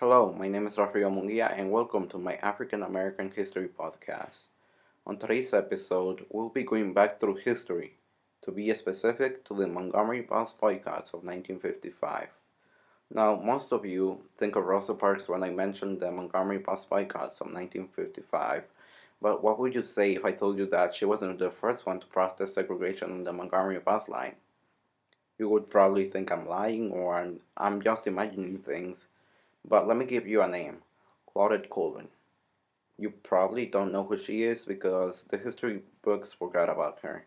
Hello, my name is Rafael Munguia and welcome to my African American History podcast. On today's episode, we'll be going back through history, to be specific to the Montgomery bus boycotts of 1955. Now, most of you think of Rosa Parks when I mention the Montgomery bus boycotts of 1955, but what would you say if I told you that she wasn't the first one to protest segregation on the Montgomery bus line? You would probably think I'm lying or I'm just imagining things, but let me give you a name, Claudette Colvin. You probably don't know who she is because the history books forgot about her.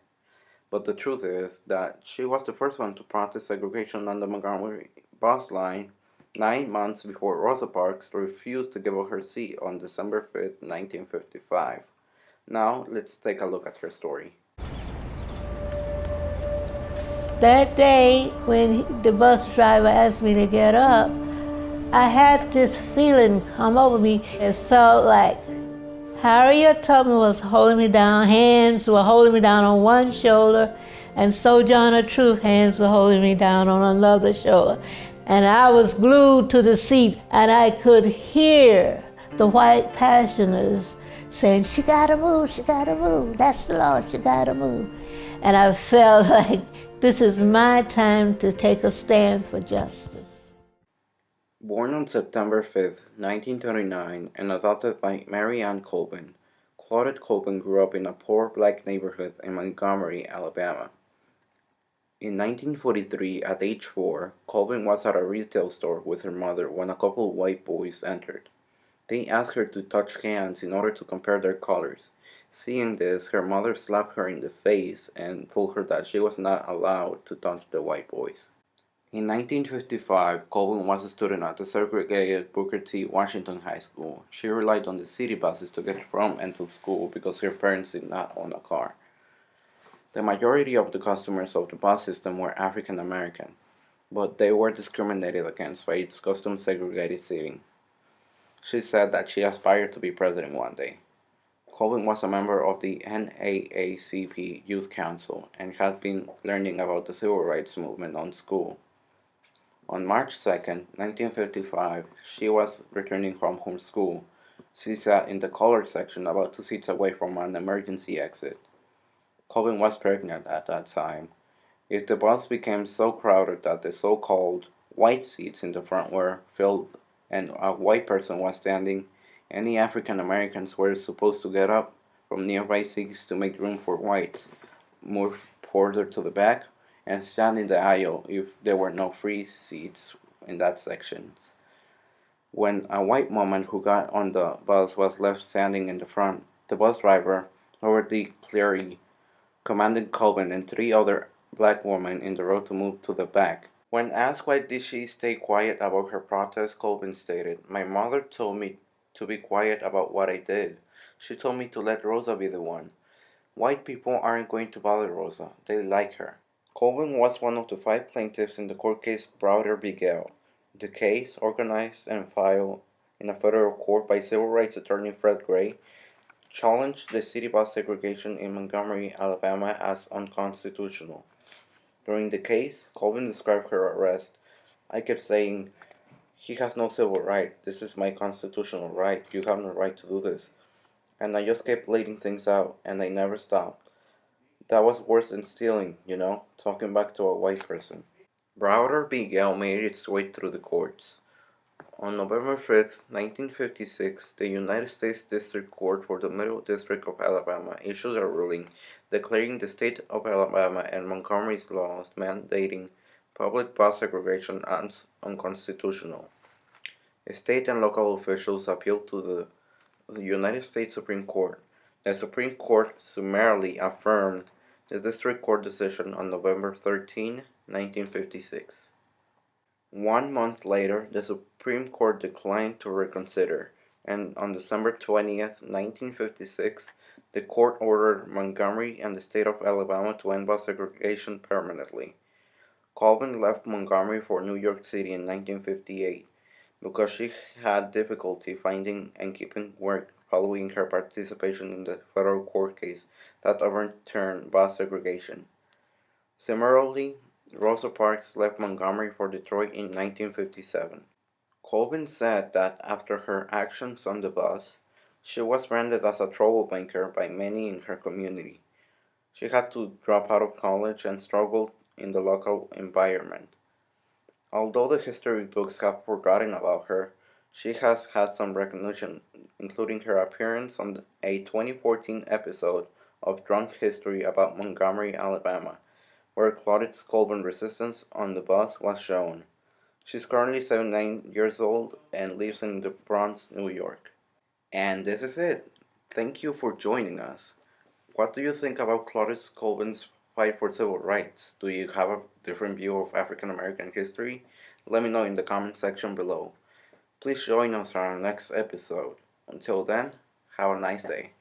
But the truth is that she was the first one to protest segregation on the Montgomery bus line 9 months before Rosa Parks refused to give up her seat on December 5th, 1955. Now, let's take a look at her story. That day when the bus driver asked me to get up, I had this feeling come over me. It felt like Harriet Tubman was holding me down, hands were holding me down on one shoulder, and Sojourner Truth hands were holding me down on another shoulder. And I was glued to the seat, and I could hear the white passioners saying, "She gotta move, she gotta move, that's the law, she gotta move." And I felt like this is my time to take a stand for justice. Born on September 5th, 1939, and adopted by Mary Ann Colvin, Claudette Colvin grew up in a poor black neighborhood in Montgomery, Alabama. In 1943, at age 4, Colvin was at a retail store with her mother when a couple of white boys entered. They asked her to touch cans in order to compare their colors. Seeing this, her mother slapped her in the face and told her that she was not allowed to touch the white boys. In 1955, Colvin was a student at the segregated Booker T. Washington High School. She relied on the city buses to get from and to school because her parents did not own a car. The majority of the customers of the bus system were African American, but they were discriminated against by its custom segregated seating. She said that she aspired to be president one day. Colvin was a member of the NAACP Youth Council and had been learning about the civil rights movement on school. On March 2nd, 1955, she was returning from school. She sat in the colored section about 2 seats away from an emergency exit. Colvin was pregnant at that time. If the bus became so crowded that the so-called white seats in the front were filled and a white person was standing, any African Americans were supposed to get up from nearby seats to make room for whites, move further to the back, and stand in the aisle if there were no free seats in that section. When a white woman who got on the bus was left standing in the front, the bus driver, Robert D. Cleary, commanded Colvin and 3 other black women in the row to move to the back. When asked why did she stay quiet about her protest, Colvin stated, "My mother told me to be quiet about what I did. She told me to let Rosa be the one. White people aren't going to bother Rosa. They like her." Colvin was one of the 5 plaintiffs in the court case Browder v. Gale. The case, organized and filed in a federal court by civil rights attorney Fred Gray, challenged the city bus segregation in Montgomery, Alabama as unconstitutional. During the case, Colvin described her arrest. "I kept saying, 'He has no civil right. This is my constitutional right. You have no right to do this.' And I just kept letting things out, and I never stopped. That was worse than stealing, talking back to a white person." Browder v. Gale made its way through the courts. On November 5th, 1956, the United States District Court for the Middle District of Alabama issued a ruling declaring the state of Alabama and Montgomery's laws mandating public bus segregation as unconstitutional. State and local officials appealed to the United States Supreme Court. The Supreme Court summarily affirmed the District Court decision on November 13, 1956. 1 month later, the Supreme Court declined to reconsider, and on December 20th, 1956, the court ordered Montgomery and the state of Alabama to end bus segregation permanently. Colvin left Montgomery for New York City in 1958 because she had difficulty finding and keeping work following her participation in the federal court case that overturned bus segregation. Similarly, Rosa Parks left Montgomery for Detroit in 1957. Colvin said that after her actions on the bus, she was branded as a troublemaker by many in her community. She had to drop out of college and struggled in the local environment. Although the history books have forgotten about her, she has had some recognition, including her appearance on a 2014 episode of Drunk History about Montgomery, Alabama, where Claudette's Colvin resistance on the bus was shown. She's currently 79 years old and lives in the Bronx, New York. And this is it. Thank you for joining us. What do you think about Claudette Colvin's fight for civil rights? Do you have a different view of African American history? Let me know in the comment section below. Please join us on our next episode. Until then, have a nice day.